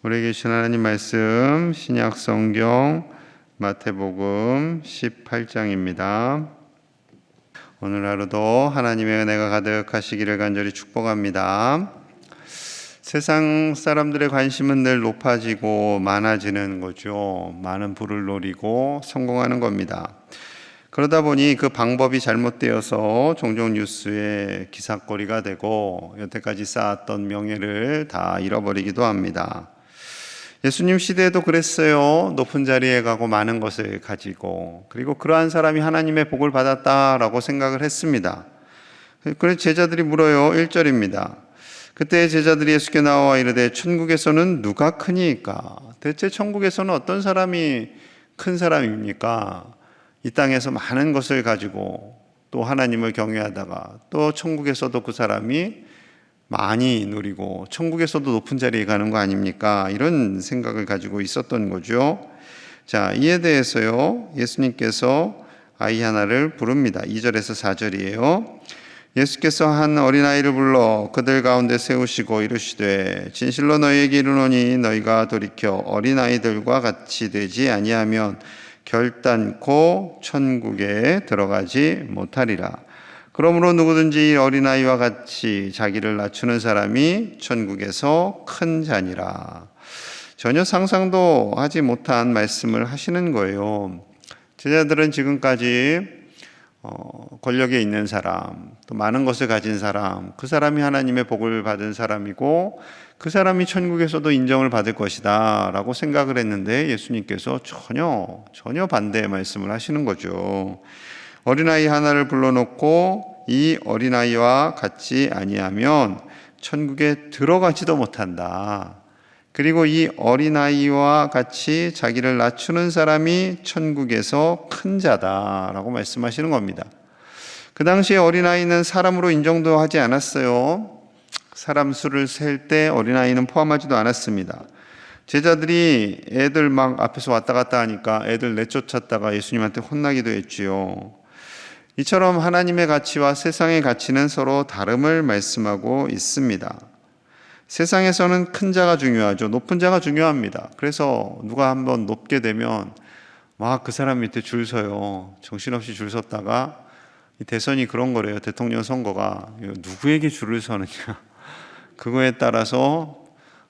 우리에게 주신 하나님 말씀 신약 성경 마태복음 18장입니다. 오늘 하루도 하나님의 은혜가 가득하시기를 간절히 축복합니다. 세상 사람들의 관심은 늘 높아지고 많아지는 거죠. 많은 부를 노리고 성공하는 겁니다. 그러다 보니 그 방법이 잘못되어서 종종 뉴스에 기사거리가 되고 여태까지 쌓았던 명예를 다 잃어버리기도 합니다. 예수님 시대에도 그랬어요. 높은 자리에 가고 많은 것을 가지고, 그리고 그러한 사람이 하나님의 복을 받았다라고 생각을 했습니다. 그래서 제자들이 물어요. 1절입니다. 그때 제자들이 예수께 나와 이르되 천국에서는 누가 크니까? 대체 천국에서는 어떤 사람이 큰 사람입니까? 이 땅에서 많은 것을 가지고 또 하나님을 경외하다가 또 천국에서도 그 사람이 많이 누리고 천국에서도 높은 자리에 가는 거 아닙니까? 이런 생각을 가지고 있었던 거죠. 자, 이에 대해서요, 예수님께서 아이 하나를 부릅니다. 2절에서 4절이에요. 예수께서 한 어린아이를 불러 그들 가운데 세우시고 이르시되 진실로 너희에게 이르노니 너희가 돌이켜 어린아이들과 같이 되지 아니하면 결단코 천국에 들어가지 못하리라. 그러므로 누구든지 어린아이와 같이 자기를 낮추는 사람이 천국에서 큰 자니라. 전혀 상상도 하지 못한 말씀을 하시는 거예요. 제자들은 지금까지 권력에 있는 사람, 또 많은 것을 가진 사람, 그 사람이 하나님의 복을 받은 사람이고 그 사람이 천국에서도 인정을 받을 것이다 라고 생각을 했는데 예수님께서 전혀 반대의 말씀을 하시는 거죠. 어린아이 하나를 불러놓고 이 어린아이와 같이 아니하면 천국에 들어가지도 못한다. 그리고 이 어린아이와 같이 자기를 낮추는 사람이 천국에서 큰 자다라고 말씀하시는 겁니다. 그 당시에 어린아이는 사람으로 인정도 하지 않았어요. 사람 수를 셀 때 어린아이는 포함하지도 않았습니다. 제자들이 애들 막 앞에서 왔다 갔다 하니까 애들 내쫓았다가 예수님한테 혼나기도 했지요. 이처럼 하나님의 가치와 세상의 가치는 서로 다름을 말씀하고 있습니다. 세상에서는 큰 자가 중요하죠. 높은 자가 중요합니다. 그래서 누가 한번 높게 되면 막 그 사람 밑에 줄 서요. 정신없이 줄 섰다가 대선이 그런 거래요. 대통령 선거가 누구에게 줄을 서느냐. 그거에 따라서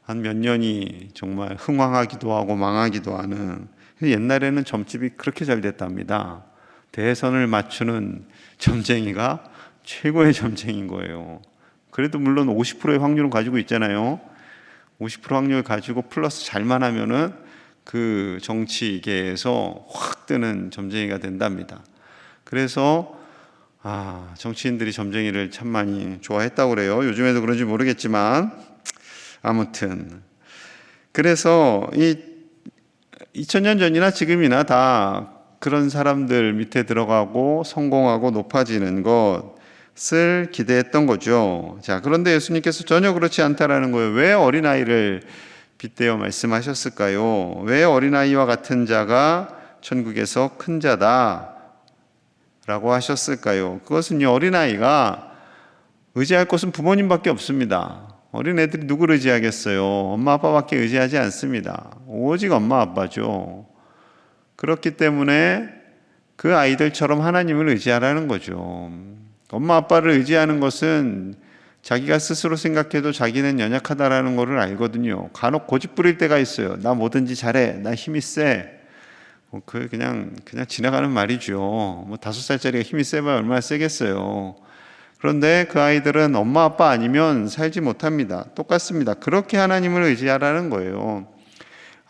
한 몇 년이 정말 흥황하기도 하고 망하기도 하는. 옛날에는 점집이 그렇게 잘 됐답니다. 대선을 맞추는 점쟁이가 최고의 점쟁이인 거예요. 그래도 물론 50%의 확률을 가지고 있잖아요. 50% 확률 가지고 플러스 잘만 하면은 그 정치계에서 확 뜨는 점쟁이가 된답니다. 그래서 정치인들이 점쟁이를 참 많이 좋아했다고 그래요. 요즘에도 그런지 모르겠지만 아무튼 그래서 이 2000년 전이나 지금이나 다 그런 사람들 밑에 들어가고 성공하고 높아지는 것을 기대했던 거죠. 자, 그런데 예수님께서 전혀 그렇지 않다라는 거예요. 왜 어린아이를 빗대어 말씀하셨을까요? 왜 어린아이와 같은 자가 천국에서 큰 자다 라고 하셨을까요? 그것은요, 어린아이가 의지할 것은 부모님밖에 없습니다. 어린애들이 누구를 의지하겠어요? 엄마 아빠밖에 의지하지 않습니다. 오직 엄마 아빠죠. 그렇기 때문에 그 아이들처럼 하나님을 의지하라는 거죠. 엄마 아빠를 의지하는 것은 자기가 스스로 생각해도 자기는 연약하다라는 것을 알거든요. 간혹 고집 부릴 때가 있어요. 나 뭐든지 잘해. 나 힘이 세. 그냥 지나가는 말이죠. 5살짜리가 힘이 세봐야 얼마나 세겠어요. 그런데 그 아이들은 엄마 아빠 아니면 살지 못합니다. 똑같습니다. 그렇게 하나님을 의지하라는 거예요.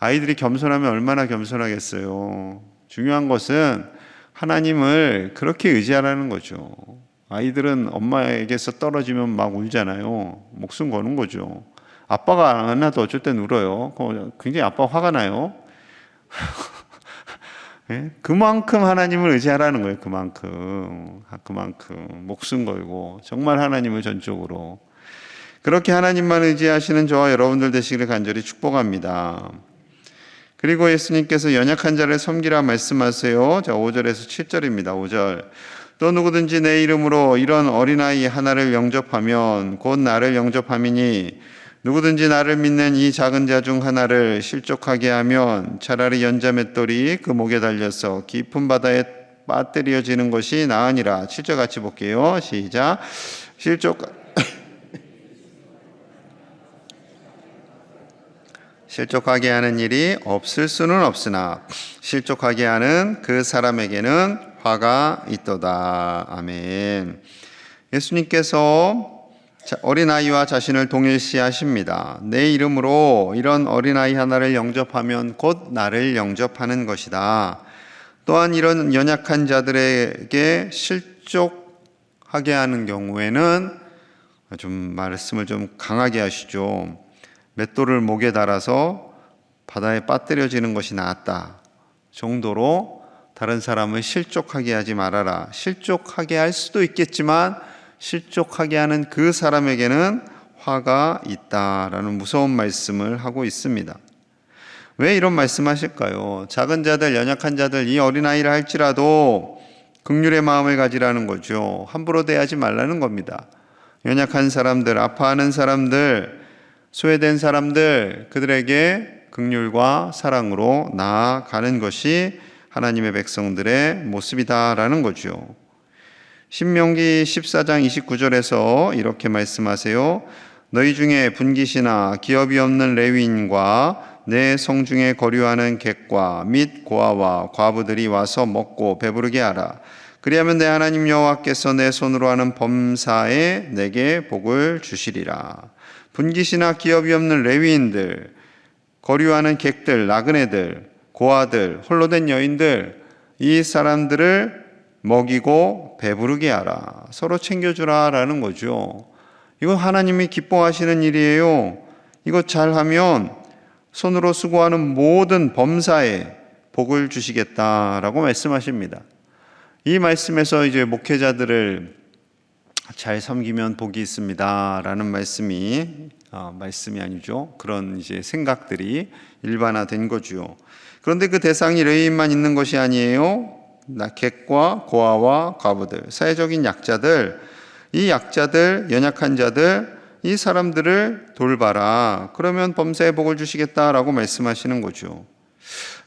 아이들이 겸손하면 얼마나 겸손하겠어요. 중요한 것은 하나님을 그렇게 의지하라는 거죠. 아이들은 엄마에게서 떨어지면 막 울잖아요. 목숨 거는 거죠. 아빠가 안 나도 어쩔 땐 울어요. 굉장히 아빠 화가 나요. 네? 그만큼 하나님을 의지하라는 거예요. 그만큼 목숨 걸고 정말 하나님을 전적으로 그렇게 하나님만 의지하시는 저와 여러분들 되시기를 간절히 축복합니다. 그리고 예수님께서 연약한 자를 섬기라 말씀하세요. 자, 5절에서 7절입니다. 5절. 또 누구든지 내 이름으로 이런 어린아이 하나를 영접하면 곧 나를 영접함이니 누구든지 나를 믿는 이 작은 자 중 하나를 실족하게 하면 차라리 연자 맷돌이 그 목에 달려서 깊은 바다에 빠뜨려지는 것이 나으니라. 7절 같이 볼게요. 시작. 실족하게 하는 일이 없을 수는 없으나 실족하게 하는 그 사람에게는 화가 있도다. 아멘. 예수님께서 어린아이와 자신을 동일시하십니다. 내 이름으로 이런 어린아이 하나를 영접하면 곧 나를 영접하는 것이다. 또한 이런 연약한 자들에게 실족하게 하는 경우에는 좀 말씀을 좀 강하게 하시죠. 맷돌을 목에 달아서 바다에 빠뜨려지는 것이 낫다 정도로 다른 사람을 실족하게 하지 말아라. 실족하게 할 수도 있겠지만 실족하게 하는 그 사람에게는 화가 있다라는 무서운 말씀을 하고 있습니다. 왜 이런 말씀하실까요? 작은 자들, 연약한 자들, 이 어린아이를 할지라도 긍휼의 마음을 가지라는 거죠. 함부로 대하지 말라는 겁니다. 연약한 사람들, 아파하는 사람들, 소외된 사람들, 그들에게 긍휼과 사랑으로 나아가는 것이 하나님의 백성들의 모습이다라는 거죠. 신명기 14장 29절에서 이렇게 말씀하세요. 너희 중에 분깃이나 기업이 없는 레위인과 내 성중에 거류하는 객과 및 고아와 과부들이 와서 먹고 배부르게 하라. 그리하면 내 하나님 여호와께서 내 손으로 하는 범사에 내게 복을 주시리라. 분깃이나 기업이 없는 레위인들, 거류하는 객들, 나그네들, 고아들, 홀로 된 여인들, 이 사람들을 먹이고 배부르게 하라. 서로 챙겨주라 라는 거죠. 이거 하나님이 기뻐하시는 일이에요. 이거 잘하면 손으로 수고하는 모든 범사에 복을 주시겠다라고 말씀하십니다. 이 말씀에서 이제 목회자들을 잘 섬기면 복이 있습니다 라는 말씀이 아니죠. 그런 이제 생각들이 일반화된 거죠. 그런데 그 대상이 레위인만 있는 것이 아니에요. 객과 고아와 과부들, 사회적인 약자들, 이 약자들, 연약한 자들, 이 사람들을 돌봐라. 그러면 범사에 복을 주시겠다라고 말씀하시는 거죠.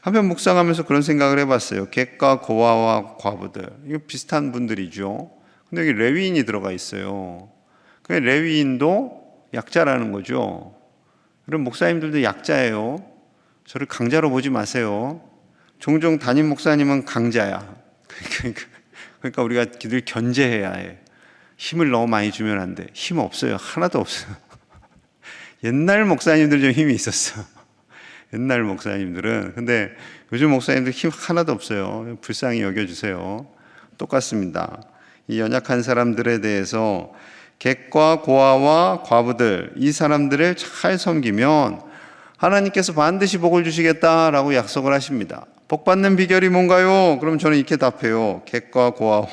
한편 묵상하면서 그런 생각을 해봤어요. 객과 고아와 과부들, 이거 비슷한 분들이죠. 근데 여기 레위인이 들어가 있어요. 그 레위인도 약자라는 거죠. 그럼 목사님들도 약자예요. 저를 강자로 보지 마세요. 종종 담임 목사님은 강자야. 그러니까 우리가 늘 견제해야 해. 힘을 너무 많이 주면 안 돼. 힘 없어요. 하나도 없어요. 옛날 목사님들 좀 힘이 있었어. 옛날 목사님들은. 근데 요즘 목사님들 힘 하나도 없어요. 불쌍히 여겨주세요. 똑같습니다. 이 연약한 사람들에 대해서 객과 고아와 과부들, 이 사람들을 잘 섬기면 하나님께서 반드시 복을 주시겠다라고 약속을 하십니다. 복 받는 비결이 뭔가요? 그럼 저는 이렇게 답해요. 객과 고아와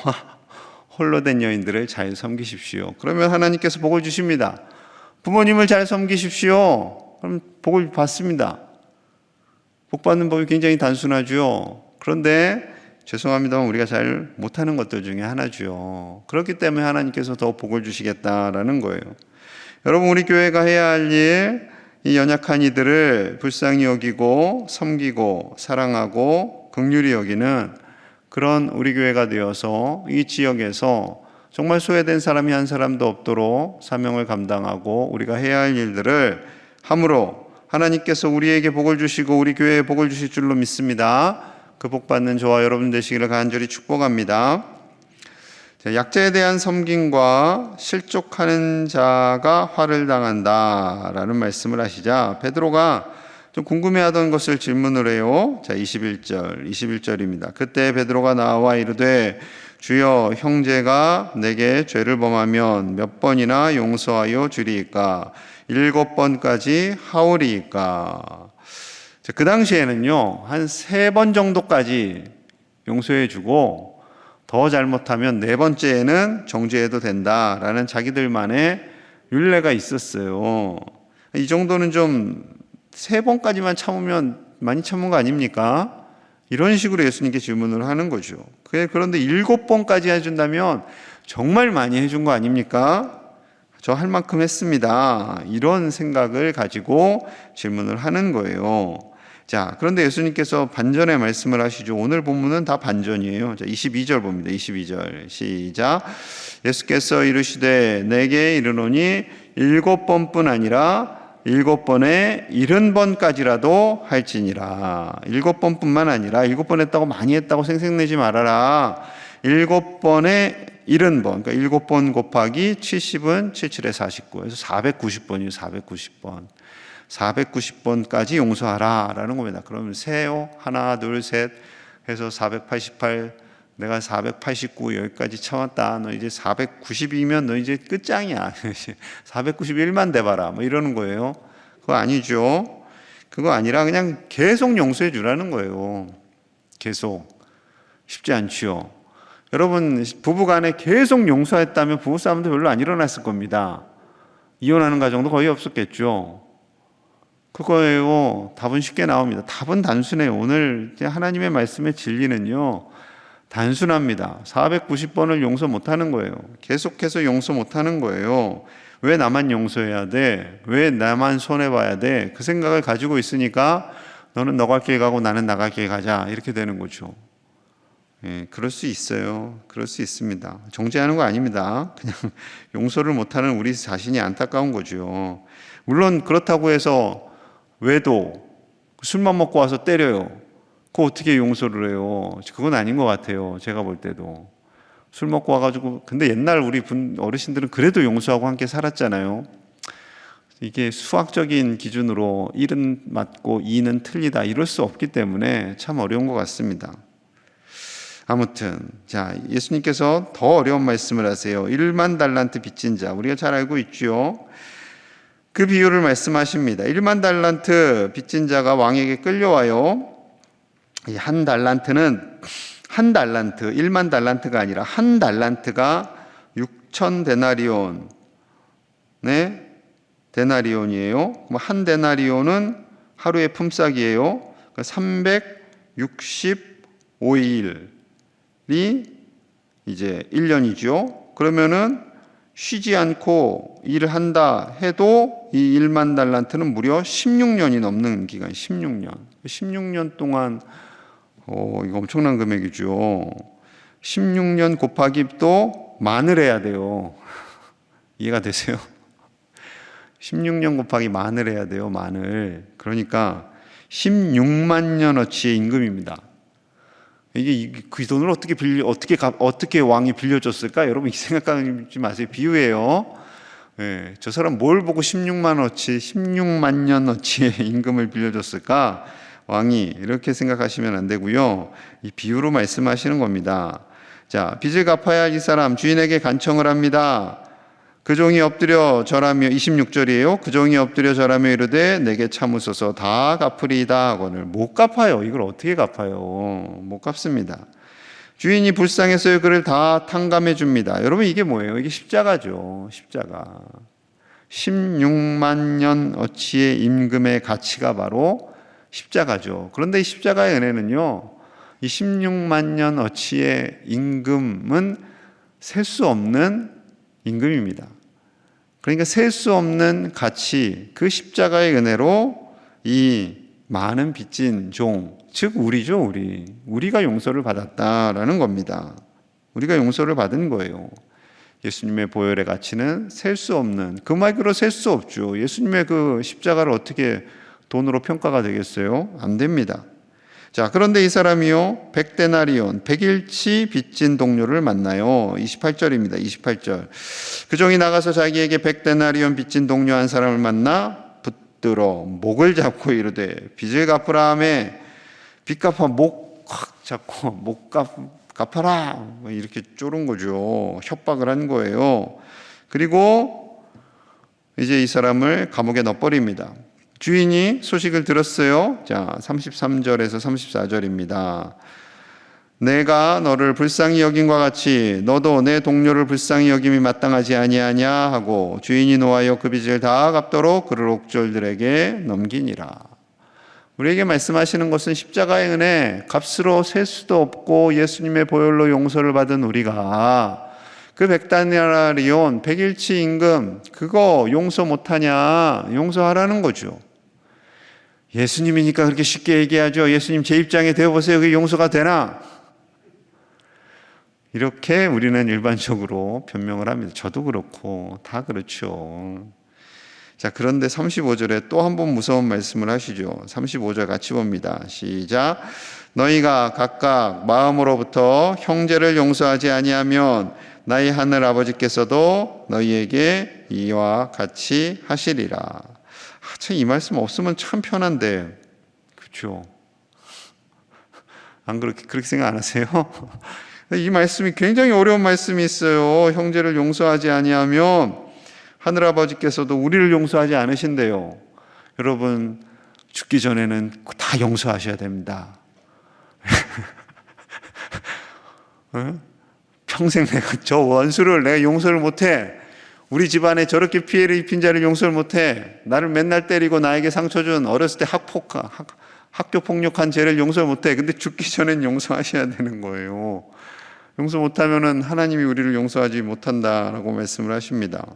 홀로 된 여인들을 잘 섬기십시오. 그러면 하나님께서 복을 주십니다. 부모님을 잘 섬기십시오. 그럼 복을 받습니다. 복 받는 법이 굉장히 단순하죠. 그런데 죄송합니다만 우리가 잘 못하는 것들 중에 하나죠. 그렇기 때문에 하나님께서 더 복을 주시겠다라는 거예요. 여러분, 우리 교회가 해야 할 일, 이 연약한 이들을 불쌍히 여기고 섬기고 사랑하고 긍휼히 여기는 그런 우리 교회가 되어서 이 지역에서 정말 소외된 사람이 한 사람도 없도록 사명을 감당하고 우리가 해야 할 일들을 함으로 하나님께서 우리에게 복을 주시고 우리 교회에 복을 주실 줄로 믿습니다. 그 복 받는 저와 여러분 되시기를 간절히 축복합니다. 약자에 대한 섬김과 실족하는 자가 화를 당한다라는 말씀을 하시자 베드로가 좀 궁금해하던 것을 질문을 해요. 자, 21절입니다. 그때 베드로가 나와 이르되 주여, 형제가 내게 죄를 범하면 몇 번이나 용서하여 주리이까? 7번까지 하오리이까? 그 당시에는요, 한 3번 정도까지 용서해 주고 더 잘못하면 4번째에는 정죄해도 된다라는 자기들만의 율례가 있었어요. 이 정도는 좀 3번까지만 참으면 많이 참은 거 아닙니까? 이런 식으로 예수님께 질문을 하는 거죠. 그런데 7번까지 해준다면 정말 많이 해준 거 아닙니까? 저 할 만큼 했습니다. 이런 생각을 가지고 질문을 하는 거예요. 자, 그런데 예수님께서 반전의 말씀을 하시죠. 오늘 본문은 다 반전이에요. 자, 22절 봅니다. 22절 시작. 예수께서 이르시되 내게 이르노니 7번뿐 아니라 7번에 70번까지라도 할지니라. 7번뿐만 아니라 7번 했다고 많이 했다고 생색내지 말아라. 7번에 70번, 그러니까 7번 곱하기 70은 77에 49, 그래서 490번이에요. 490번. 490번까지 용서하라 라는 겁니다. 그러면 세요. 하나, 둘, 셋 해서 488, 내가 489 여기까지 참았다. 너 이제 490이면 너 이제 끝장이야. 491만 돼봐라. 뭐 이러는 거예요. 그거 아니죠. 그거 아니라 그냥 계속 용서해 주라는 거예요. 계속. 쉽지 않지요. 여러분, 부부간에 계속 용서했다면 부부싸움도 별로 안 일어났을 겁니다. 이혼하는 가정도 거의 없었겠죠. 그거예요. 답은 쉽게 나옵니다. 답은 단순해요. 오늘 하나님의 말씀의 진리는요, 단순합니다. 490번을 용서 못하는 거예요. 계속해서 용서 못하는 거예요. 왜 나만 용서해야 돼? 왜 나만 손해봐야 돼? 그 생각을 가지고 있으니까 너는 너 갈 길 가고 나는 나 갈 길 가자 이렇게 되는 거죠. 예, 그럴 수 있어요. 그럴 수 있습니다. 정죄하는 거 아닙니다. 그냥 용서를 못하는 우리 자신이 안타까운 거죠. 물론 그렇다고 해서 외도 술만 먹고 와서 때려요. 그거 어떻게 용서를 해요? 그건 아닌 것 같아요. 제가 볼 때도. 술 먹고 와가지고, 근데 옛날 우리 어르신들은 그래도 용서하고 함께 살았잖아요. 이게 수학적인 기준으로 1은 맞고 2는 틀리다 이럴 수 없기 때문에 참 어려운 것 같습니다. 아무튼 자, 예수님께서 더 어려운 말씀을 하세요. 1만 달란트 빚진 자, 우리가 잘 알고 있죠. 그 비유를 말씀하십니다. 1만 달란트 빚진 자가 왕에게 끌려와요. 이 한 달란트는 한 달란트, 1만 달란트가 아니라 한 달란트가 6천 데나리온이에요. 한 데나리온은 하루의 품삯이에요. 365일이 이제 1년이죠. 그러면은 쉬지 않고 일을 한다 해도 이 1만 달란트는 무려 16년이 넘는 기간, 16년. 16년 동안 이거 엄청난 금액이죠. 16년 곱하기 또 만을 해야 돼요. 이해가 되세요? 16년 곱하기 만을 해야 돼요. 만을. 그러니까 16만 년어치의 임금입니다. 이게 그 돈을 어떻게 왕이 빌려줬을까? 여러분 이 생각하지 마세요. 비유예요. 네, 저 사람 뭘 보고 16만 년어치의 임금을 빌려줬을까? 왕이 이렇게 생각하시면 안 되고요. 이 비유로 말씀하시는 겁니다. 자, 빚을 갚아야 할 이 사람 주인에게 간청을 합니다. 그 종이 엎드려 절하며 26절이에요. 그 종이 엎드려 절하며 이르되 내게 참으소서 다 갚으리이다 하거늘 못 갚아요. 이걸 어떻게 갚아요? 못 갚습니다. 주인이 불쌍해서 그를 다 탕감해 줍니다. 여러분 이게 뭐예요? 이게 십자가죠. 십자가. 16만 년 어치의 임금의 가치가 바로 십자가죠. 그런데 이 십자가의 은혜는요, 이 16만 년 어치의 임금은 셀 수 없는 임금입니다. 그러니까 셀 수 없는 가치, 그 십자가의 은혜로 이 많은 빚진 종, 즉 우리죠. 우리가 용서를 받았다라는 겁니다. 우리가 용서를 받은 거예요. 예수님의 보혈의 가치는 셀 수 없는, 그 말대로 셀 수 없죠. 예수님의 그 십자가를 어떻게 돈으로 평가가 되겠어요? 안 됩니다. 자, 그런데 이 사람이요, 100데나리온, 100일치 빚진 동료를 만나요. 28절입니다. 28절. 그 종이 나가서 자기에게 100데나리온 빚진 동료 한 사람을 만나 붙들어 목을 잡고 이르되 빚을 갚으라 하며 빚 갚아 목 확 잡고 목 갚아라 이렇게 쪼른 거죠. 협박을 한 거예요. 그리고 이제 이 사람을 감옥에 넣어버립니다. 주인이 소식을 들었어요. 자, 33절에서 34절입니다. 내가 너를 불쌍히 여김과 같이 너도 내 동료를 불쌍히 여김이 마땅하지 아니하냐 하고 주인이 노하여 그 빚을 다 갚도록 그를 옥졸들에게 넘기니라. 우리에게 말씀하시는 것은 십자가의 은혜, 값으로 셀 수도 없고 예수님의 보혈로 용서를 받은 우리가 그 100데나리온 100일치 임금 그거 용서 못하냐? 용서하라는 거죠. 예수님이니까 그렇게 쉽게 얘기하죠. 예수님 제 입장에 되어보세요. 그게 용서가 되나? 이렇게 우리는 일반적으로 변명을 합니다. 저도 그렇고 다 그렇죠. 자, 그런데 35절에 또 한 번 무서운 말씀을 하시죠. 35절 같이 봅니다. 시작. 너희가 각각 마음으로부터 형제를 용서하지 아니하면 나의 하늘 아버지께서도 너희에게 이와 같이 하시리라. 참 이 말씀 없으면 참 편한데, 그렇죠? 안 그렇게 생각 안 하세요? 이 말씀이 굉장히 어려운 말씀이 있어요. 형제를 용서하지 아니하면 하늘 아버지께서도 우리를 용서하지 않으신대요. 여러분, 죽기 전에는 다 용서하셔야 됩니다. 평생 내가 저 원수를 내가 용서를 못해. 우리 집안에 저렇게 피해를 입힌 자를 용서를 못해. 나를 맨날 때리고 나에게 상처 준 어렸을 때 학교 폭력한 죄를 용서를 못해. 근데 죽기 전엔 용서하셔야 되는 거예요. 용서 못하면은 하나님이 우리를 용서하지 못한다라고 말씀을 하십니다.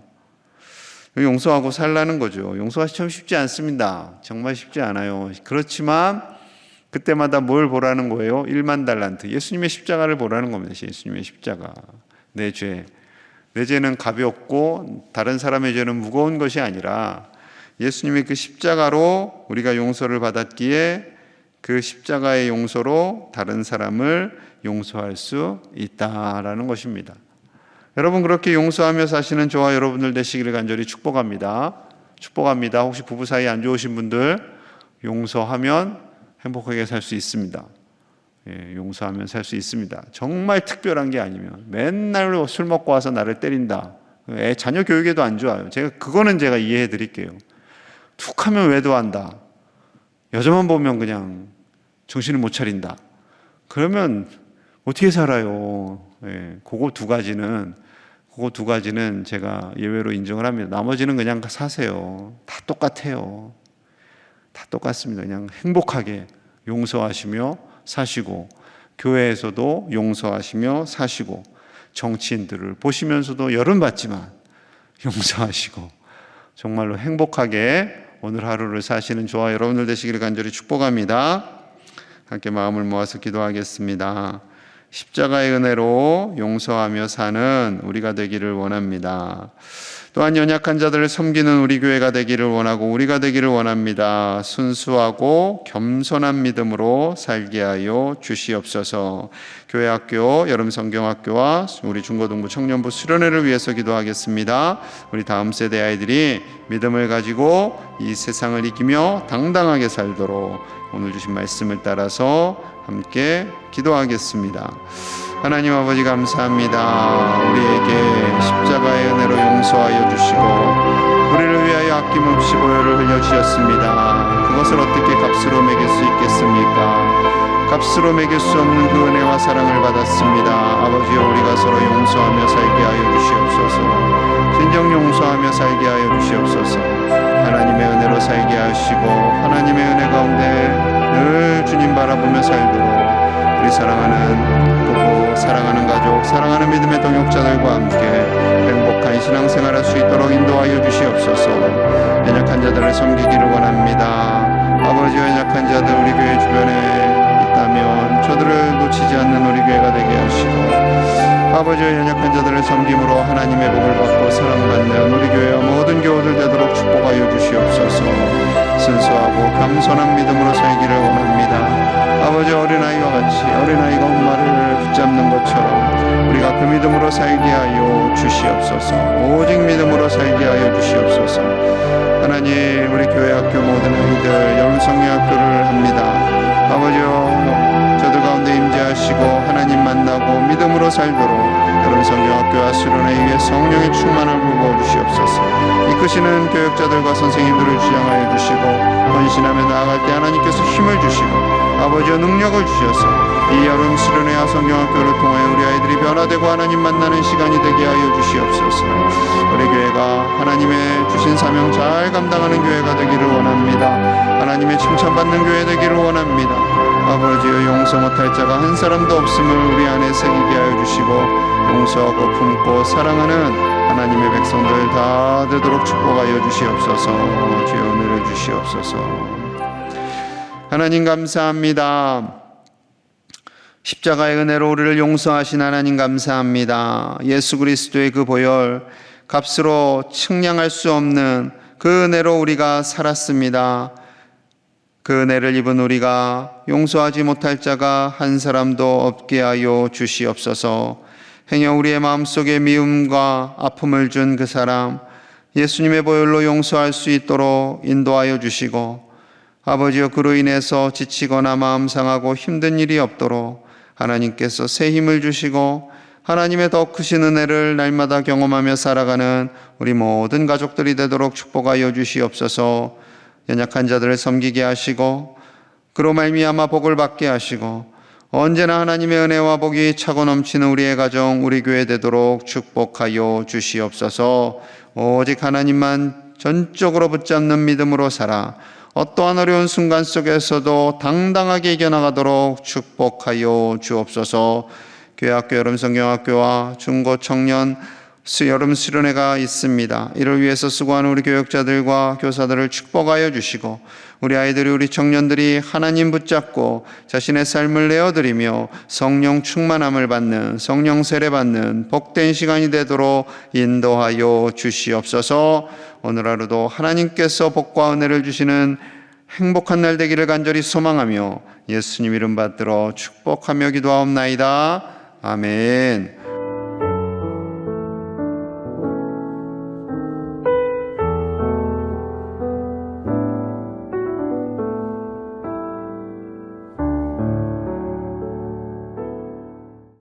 용서하고 살라는 거죠. 용서가 참 쉽지 않습니다. 정말 쉽지 않아요. 그렇지만 그때마다 뭘 보라는 거예요? 1만 달란트. 예수님의 십자가를 보라는 겁니다. 예수님의 십자가. 내 죄는 가볍고 다른 사람의 죄는 무거운 것이 아니라 예수님의 그 십자가로 우리가 용서를 받았기에 그 십자가의 용서로 다른 사람을 용서할 수 있다라는 것입니다. 여러분, 그렇게 용서하며 사시는 저와 여러분들 되시기를 간절히 축복합니다. 혹시 부부 사이 안 좋으신 분들 용서하면 행복하게 살 수 있습니다. 용서하면 살 수 있습니다. 정말 특별한 게 아니면 맨날 술 먹고 와서 나를 때린다. 자녀 교육에도 안 좋아요. 그거는 제가 이해해 드릴게요. 툭 하면 외도한다. 여자만 보면 그냥 정신을 못 차린다. 그러면 어떻게 살아요? 그거 두 가지는 제가 예외로 인정을 합니다. 나머지는 그냥 사세요. 다 똑같아요. 다 똑같습니다. 그냥 행복하게 용서하시며 사시고, 교회에서도 용서하시며 사시고, 정치인들을 보시면서도 열은 받지만 용서하시고, 정말로 행복하게 오늘 하루를 사시는 저와 여러분들 되시기를 간절히 축복합니다. 함께 마음을 모아서 기도하겠습니다. 십자가의 은혜로 용서하며 사는 우리가 되기를 원합니다. 또한 연약한 자들을 섬기는 우리 교회가 되기를 원하고 우리가 되기를 원합니다. 순수하고 겸손한 믿음으로 살게 하여 주시옵소서. 교회 학교, 여름 성경학교와 우리 중고등부 청년부 수련회를 위해서 기도하겠습니다. 우리 다음 세대 아이들이 믿음을 가지고 이 세상을 이기며 당당하게 살도록 오늘 주신 말씀을 따라서 함께 기도하겠습니다. 하나님 아버지 감사합니다. 우리에게 십자가의 은혜로 용서하여 주시고 우리를 위하여 아낌없이 보혈을 흘려주셨습니다. 그것을 어떻게 값으로 매길 수 있겠습니까? 값으로 매길 수 없는 그 은혜와 사랑을 받았습니다. 아버지여, 우리가 서로 용서하며 살게 하여 주시옵소서. 진정 용서하며 살게 하여 주시옵소서. 하나님의 은혜로 살게 하시고 하나님의 은혜 가운데 늘 주님 바라보며 살도록 우리 사랑하는 부부, 사랑하는 가족, 사랑하는 믿음의 동역자들과 함께 행복한 신앙생활 할 수 있도록 인도하여 주시옵소서. 연약한 자들을 섬기기를 원합니다. 아버지, 연약한 자들 우리 교회 주변에 있다면 저들을 놓치지 않는 우리 교회가 되게 하시고, 아버지의 연약한 자들을 섬김으로 하나님의 복을 받고 사랑받는 우리 교회와 모든 교우들 되도록 축복하여 주시옵소서. 순수하고 겸손한 믿음으로 살기를 원합니다. 아버지, 어린아이와 같이 어린아이가 엄마를 붙잡는 것처럼 우리가 그 믿음으로 살게 하여 주시옵소서. 오직 믿음으로 살게 하여 주시옵소서. 하나님, 우리 교회 학교 모든 아이들 여름성경학교를 합니다. 아버지여, 저들 가운데 임재하시고 하나님 만나고 믿음으로 살도록 여름성경학교와 수련회 위에 성령의 충만을 부어주시옵소서. 이끄시는 교역자들과 선생님들을 주장하여 주시고 헌신하며 나아갈 때 하나님께서 힘을 주시고 아버지여 능력을 주셔서 이 여름 수련회와 성경학교를 통하여 우리 아이들이 변화되고 하나님 만나는 시간이 되게 하여 주시옵소서. 우리 교회가 하나님의 주신 사명 잘 감당하는 교회가 되기를 원합니다. 하나님의 칭찬받는 교회 되기를 원합니다. 아버지여, 용서 못할 자가 한 사람도 없음을 우리 안에 새기게 하여 주시고, 용서하고 품고 사랑하는 하나님의 백성들 다 되도록 축복하여 주시옵소서. 주여 은혜를 주시옵소서. 하나님 감사합니다. 십자가의 은혜로 우리를 용서하신 하나님 감사합니다. 예수 그리스도의 그 보혈, 값으로 측량할 수 없는 그 은혜로 우리가 살았습니다. 그 은혜를 입은 우리가 용서하지 못할 자가 한 사람도 없게 하여 주시옵소서. 행여 우리의 마음속에 미움과 아픔을 준 그 사람, 예수님의 보혈로 용서할 수 있도록 인도하여 주시고, 아버지여, 그로 인해서 지치거나 마음 상하고 힘든 일이 없도록 하나님께서 새 힘을 주시고 하나님의 더 크신 은혜를 날마다 경험하며 살아가는 우리 모든 가족들이 되도록 축복하여 주시옵소서. 연약한 자들을 섬기게 하시고 그로 말미암아 복을 받게 하시고 언제나 하나님의 은혜와 복이 차고 넘치는 우리의 가정, 우리 교회 되도록 축복하여 주시옵소서. 오직 하나님만 전적으로 붙잡는 믿음으로 살아 어떠한 어려운 순간 속에서도 당당하게 이겨나가도록 축복하여 주옵소서. 교회학교 여름성경학교와 중고 청년 여름 수련회가 있습니다. 이를 위해서 수고하는 우리 교역자들과 교사들을 축복하여 주시고, 우리 아이들이, 우리 청년들이 하나님 붙잡고 자신의 삶을 내어드리며 성령 충만함을 받는, 성령 세례받는 복된 시간이 되도록 인도하여 주시옵소서. 오늘 하루도 하나님께서 복과 은혜를 주시는 행복한 날 되기를 간절히 소망하며 예수님 이름 받들어 축복하며 기도하옵나이다. 아멘.